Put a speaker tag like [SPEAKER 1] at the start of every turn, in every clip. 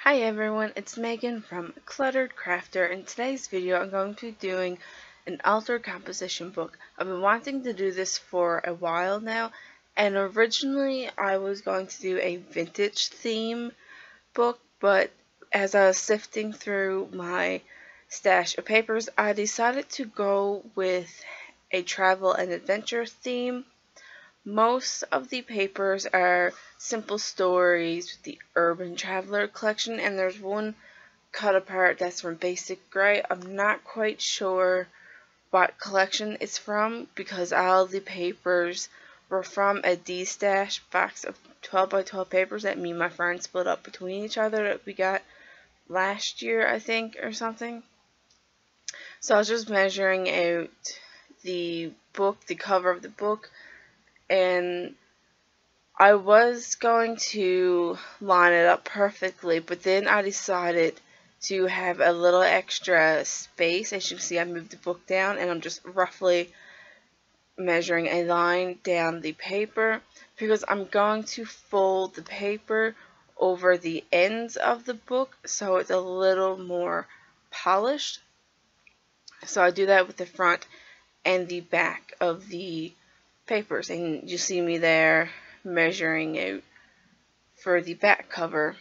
[SPEAKER 1] Hi everyone, it's Megan from Cluttered Crafter. In today's video I'm going to be doing an altered composition book. I've been wanting to do this for a while now, and originally I was going to do a vintage theme book, but as I was sifting through my stash of papers I decided to go with a travel and adventure theme. Most of the papers are simple stories with the Urban Traveler collection, and there's one cut apart that's from Basic Gray. I'm not quite sure what collection it's from because all the papers were from a D-stash box of 12 by 12 papers that me and my friends split up between each other that we got last year, I think, or something. So I was just measuring out the book, the cover of the book, and I was going to line it up perfectly, but then I decided to have a little extra space. As you can see, I moved the book down and I'm just roughly measuring a line down the paper because I'm going to fold the paper over the ends of the book so it's a little more polished. So I do that with the front and the back of the papers, and you see me there measuring out for the back cover.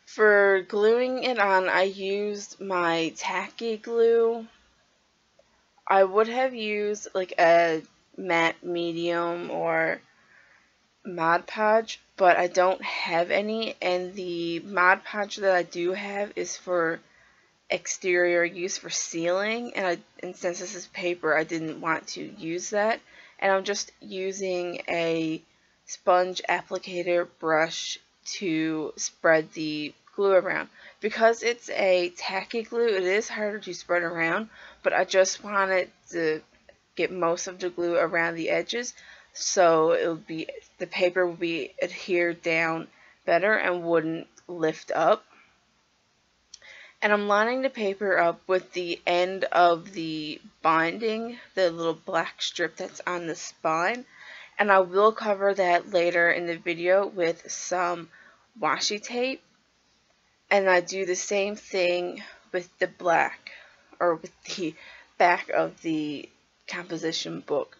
[SPEAKER 1] For gluing it on, I used my tacky glue. I would have used like a matte medium or Mod Podge, but I don't have any, and the Mod Podge that I do have is for exterior use for sealing, and since this is paper I didn't want to use that, and I'm just using a sponge applicator brush to spread the glue around. Because it's a tacky glue, it is harder to spread around, but I just wanted to get most of the glue around the edges so the paper would be adhered down better and wouldn't lift up. And I'm lining the paper up with the end of the binding, the little black strip that's on the spine. And I will cover that later in the video with some washi tape. And I do the same thing with the black, or with the back of the composition book.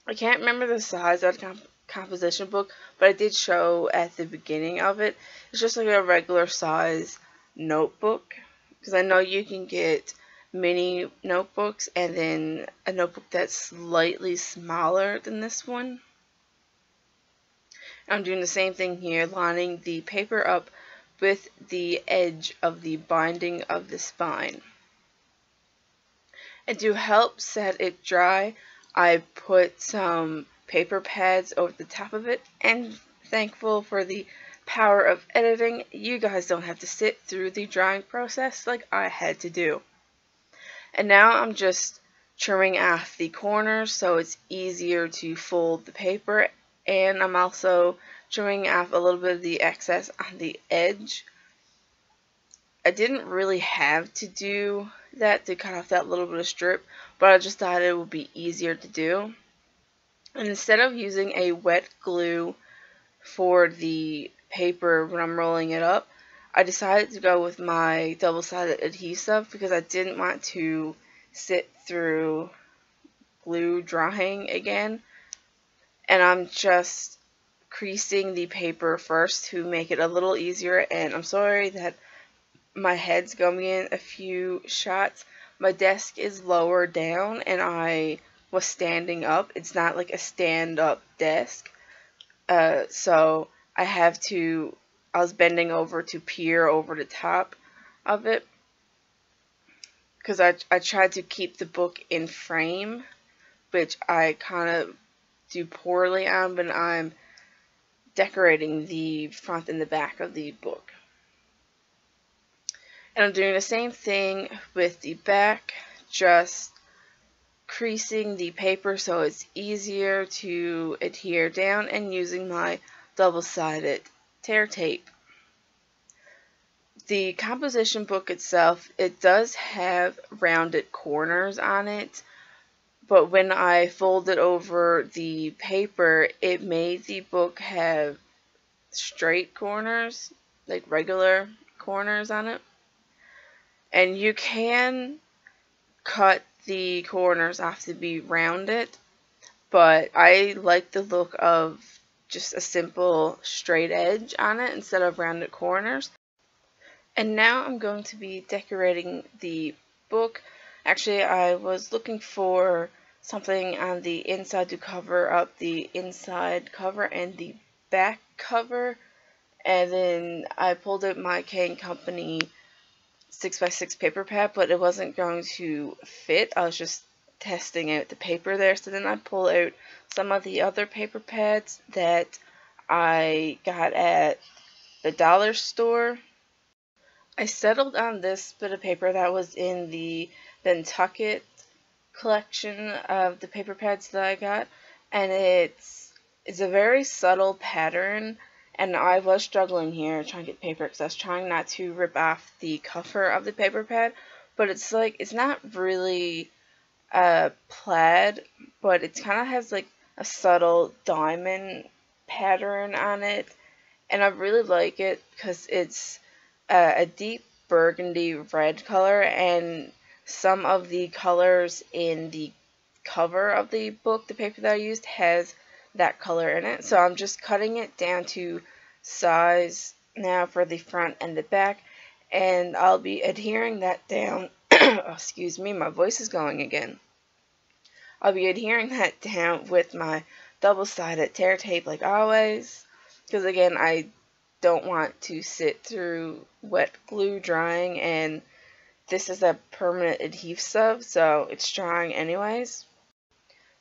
[SPEAKER 1] I can't remember the size of the composition book, but I did show at the beginning of it. It's just like a regular size notebook, because I know you can get mini notebooks and then a notebook that's slightly smaller than this one. I'm doing the same thing here, lining the paper up with the edge of the binding of the spine. And to help set it dry, I put some paper pads over the top of it, and thankful for the power of editing, you guys don't have to sit through the drying process like I had to do. And now I'm just trimming off the corners so it's easier to fold the paper, and I'm also trimming off a little bit of the excess on the edge. I didn't really have to do that to cut off that little bit of strip, but I just thought it would be easier to do. And instead of using a wet glue for the paper when I'm rolling it up, I decided to go with my double-sided adhesive because I didn't want to sit through glue drying again. And I'm just creasing the paper first to make it a little easier, and I'm sorry that my head's going in a few shots. My desk is lower down and I was standing up. It's not like a stand-up desk. So I was bending over to peer over the top of it because I tried to keep the book in frame, which I kind of do poorly on when I'm decorating the front and the back of the book. And I'm doing the same thing with the back, just creasing the paper so it's easier to adhere down, and using my double-sided tear tape. The composition book itself, it does have rounded corners on it, but when I folded over the paper, it made the book have straight corners, like regular corners on it. And you can cut the corners off to be rounded, but I like the look of just a simple straight edge on it instead of rounded corners. And now I'm going to be decorating the book. Actually, I was looking for something on the inside to cover up the inside cover and the back cover, and then I pulled out my K & Company 6x6 paper pad, but it wasn't going to fit. I was just testing out the paper there, so then I pulled out some of the other paper pads that I got at the dollar store. I settled on this bit of paper that was in the Nantucket collection of the paper pads that I got, and it's a very subtle pattern, and I was struggling here trying to get paper because I was trying not to rip off the cover of the paper pad, but it's like, it's not really plaid, but it kind of has like a subtle diamond pattern on it, and I really like it because it's a deep burgundy red color, and some of the colors in the cover of the book, the paper that I used, has that color in it. So I'm just cutting it down to size now for the front and the back, and I'll be adhering that down. Excuse me, my voice is going again. I'll be adhering that down with my double-sided tear tape like always, because again, I don't want to sit through wet glue drying, and this is a permanent adhesive, so it's drying anyways.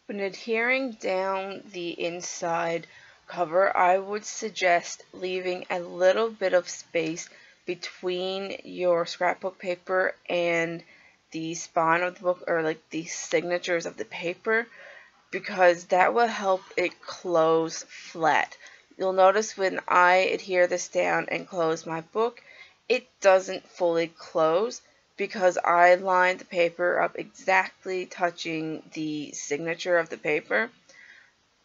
[SPEAKER 1] When adhering down the inside cover, I would suggest leaving a little bit of space between your scrapbook paper and the spine of the book, or like the signatures of the paper, because that will help it close flat. You'll notice when I adhere this down and close my book, it doesn't fully close because I lined the paper up exactly touching the signature of the paper.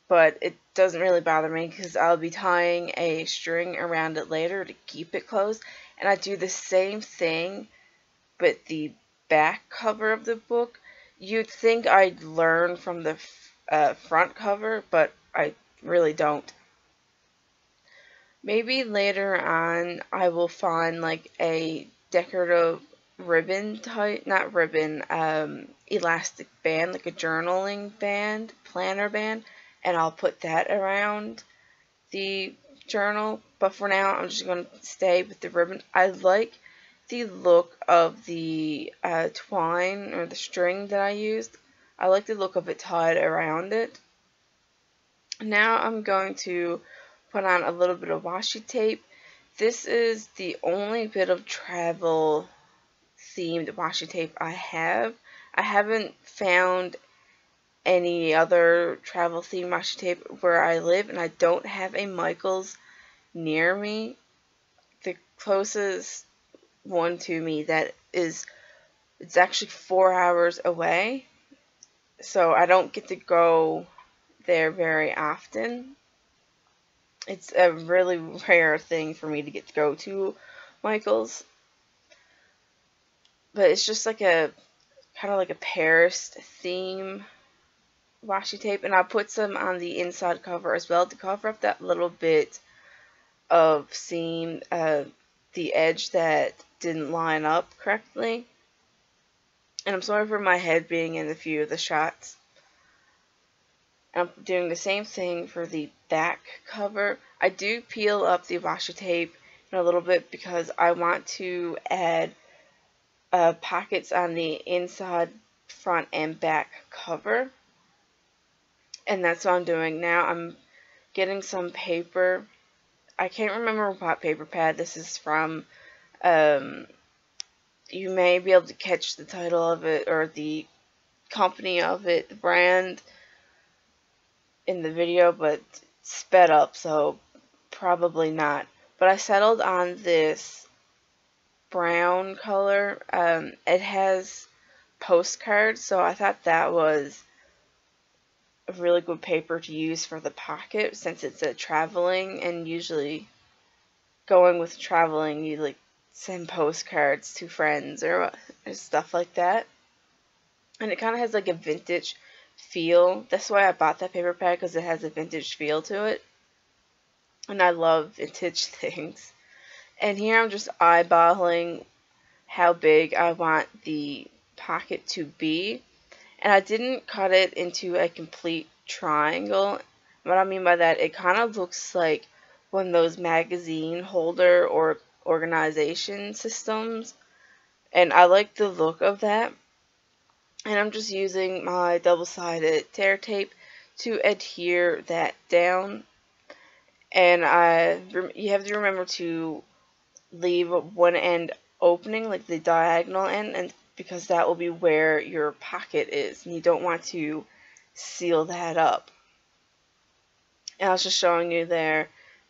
[SPEAKER 1] But it doesn't really bother me because I'll be tying a string around it later to keep it closed. And I do the same thing, but the back cover of the book, you'd think I'd learn from the front cover, but I really don't. Maybe later on I will find like a decorative ribbon type, not ribbon, elastic band, like a journaling band, planner band, and I'll put that around the journal. But for now, I'm just going to stay with the ribbon. I like the look of the twine or the string that I used. I like the look of it tied around it. Now I'm going to put on a little bit of washi tape. This is the only bit of travel themed washi tape I have. I haven't found any other travel themed washi tape where I live, and I don't have a Michael's near me. The closest one to me it's actually 4 hours away, so I don't get to go there very often. It's a really rare thing for me to get to go to Michael's. But it's just like a kind of like a Paris theme washi tape, and I put some on the inside cover as well to cover up that little bit of seam, the edge that didn't line up correctly. And I'm sorry for my head being in a few of the shots. I'm doing the same thing for the back cover. I do peel up the washi tape in a little bit because I want to add pockets on the inside, front, and back cover. And that's what I'm doing now. I'm getting some paper. I can't remember what paper pad this is from. You may be able to catch the title of it or the company of it, the brand, in the video, but sped up, so probably not. But I settled on this brown color. It has postcards, so I thought that was a really good paper to use for the pocket since it's a traveling, and usually going with traveling, you like send postcards to friends or stuff like that. And it kind of has like a vintage feel. That's why I bought that paper pad, because it has a vintage feel to it. And I love vintage things. And here I'm just eyeballing how big I want the pocket to be. And I didn't cut it into a complete triangle. What I mean by that, it kind of looks like one of those magazine holder or organization systems. And I like the look of that. And I'm just using my double-sided tear tape to adhere that down. And you have to remember to leave one end opening, like the diagonal end, and because that will be where your pocket is, and you don't want to seal that up. And I was just showing you there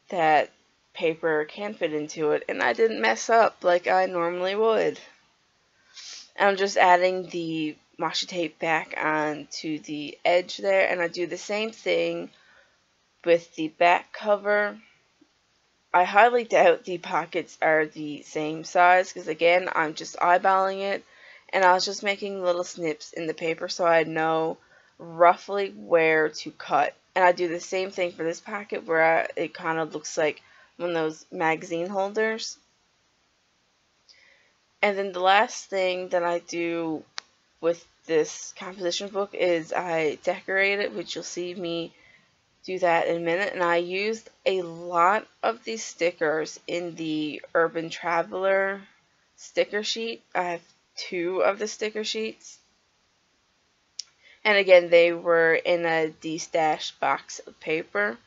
[SPEAKER 1] that paper can fit into it, and I didn't mess up like I normally would. And I'm just adding the washi tape back on to the edge there, and I do the same thing with the back cover. I highly doubt the pockets are the same size, because again, I'm just eyeballing it, and I was just making little snips in the paper so I know roughly where to cut. And I do the same thing for this pocket, where it kind of looks like one of those magazine holders. And then the last thing that I do with this composition book is I decorate it, which you'll see me do that in a minute. And I used a lot of these stickers in the Urban Traveler sticker sheet. I have 2 of the sticker sheets. And again, they were in a de-stash box of paper.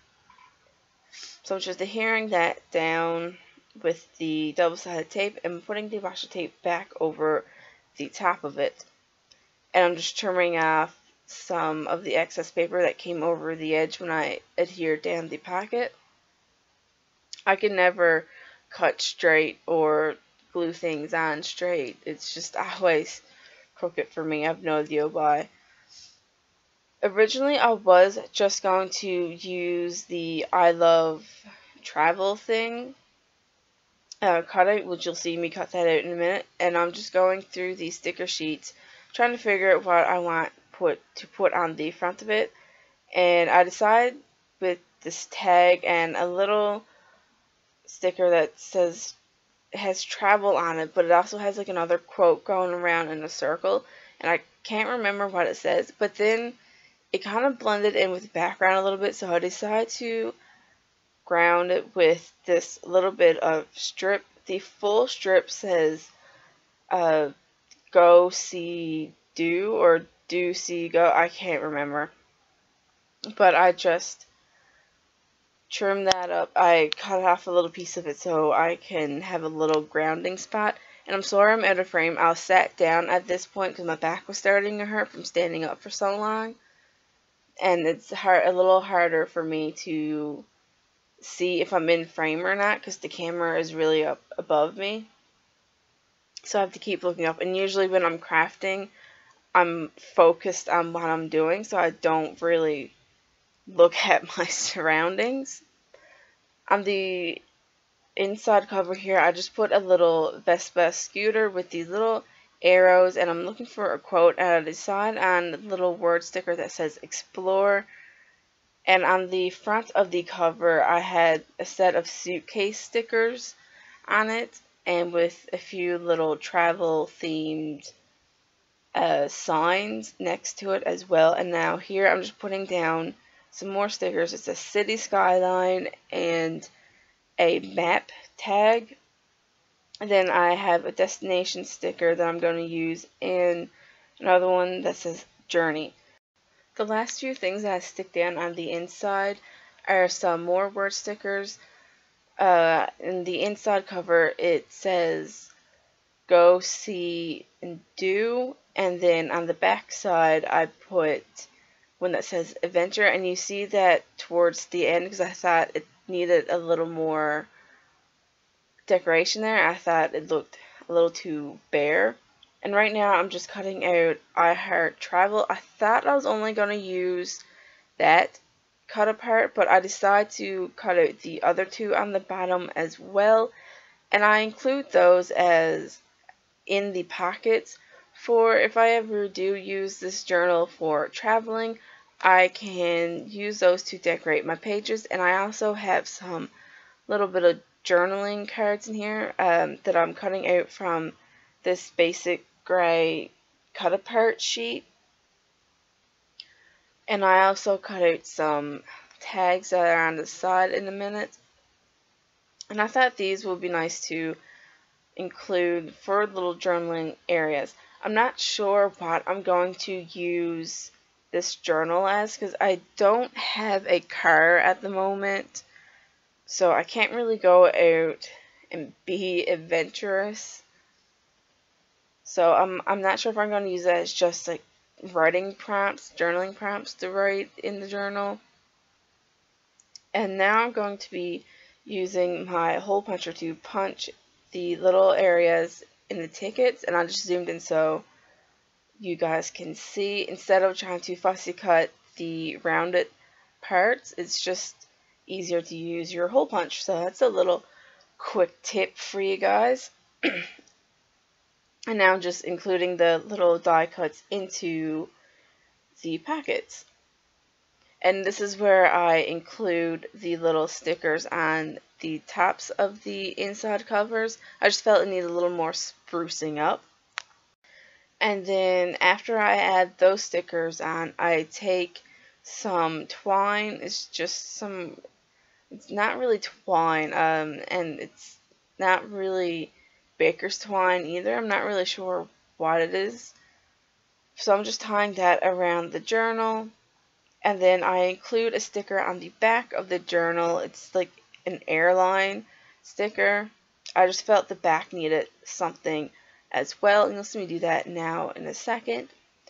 [SPEAKER 1] So I'm just adhering that down with the double-sided tape and putting the washi tape back over the top of it. And I'm just trimming off some of the excess paper that came over the edge when I adhered down the pocket. I can never cut straight or glue things on straight. It's just always crooked for me. I have no idea why. Originally, I was just going to use the I Love Travel thing, cut it, which you'll see me cut that out in a minute. And I'm just going through these sticker sheets, trying to figure out what I want to put on the front of it. And I decided with this tag and a little sticker that says, it has travel on it, but it also has like another quote going around in a circle, and I can't remember what it says, but then it kind of blended in with the background a little bit, so I decided to ground it with this little bit of strip. The full strip says go see do, or do see go, I can't remember, but I just trim that up. I cut off a little piece of it so I can have a little grounding spot. And I'm sorry I'm out of frame. I was sat down at this point because my back was starting to hurt from standing up for so long. And it's a little harder for me to see if I'm in frame or not, because the camera is really up above me. So I have to keep looking up. And usually when I'm crafting, I'm focused on what I'm doing, so I don't really look at my surroundings. On the inside cover here, I just put a little Vespa scooter with these little arrows, and I'm looking for a quote, and I decide on a little word sticker that says explore. And on the front of the cover, I had a set of suitcase stickers on it, and with a few little travel themed signs next to it as well. And now here I'm just putting down some more stickers. It's a city skyline and a map tag. And then I have a destination sticker that I'm going to use, and another one that says journey. The last few things that I stick down on the inside are some more word stickers. In the inside cover, it says go, see, and do. And then on the back side, I put one that says adventure. And you see that towards the end, because I thought it needed a little more decoration there. I thought it looked a little too bare. And right now I'm just cutting out I Heart Travel. I thought I was only going to use that cut apart, but I decided to cut out the other two on the bottom as well, and I include those as in the pockets for if I ever do use this journal for traveling. I can use those to decorate my pages, and I also have some little bit of journaling cards in here that I'm cutting out from this basic gray cut apart sheet. And I also cut out some tags that are on the side in a minute. And I thought these would be nice to include for little journaling areas. I'm not sure what I'm going to use this journal as because I don't have a car at the moment. So I can't really go out and be adventurous. So I'm not sure if I'm going to use that as just like writing prompts, journaling prompts to write in the journal. And now I'm going to be using my hole puncher to punch the little areas in the tickets, and I just zoomed in so you guys can see. Instead of trying to fussy cut the rounded parts, it's just easier to use your hole punch. So that's a little quick tip for you guys. And now I'm just including the little die cuts into the packets. And this is where I include the little stickers on the tops of the inside covers. I just felt it needed a little more sprucing up. And then after I add those stickers on, I take some twine. It's just some, it's not really twine, and it's not really baker's twine either. I'm not really sure what it is. So I'm just tying that around the journal. And then I include a sticker on the back of the journal. It's like an airline sticker. I just felt the back needed something as well. And you'll see me do that now in a second.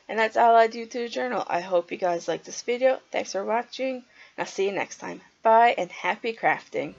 [SPEAKER 1] And that's all I do to the journal. I hope you guys liked this video. Thanks for watching. And I'll see you next time. Bye and happy crafting.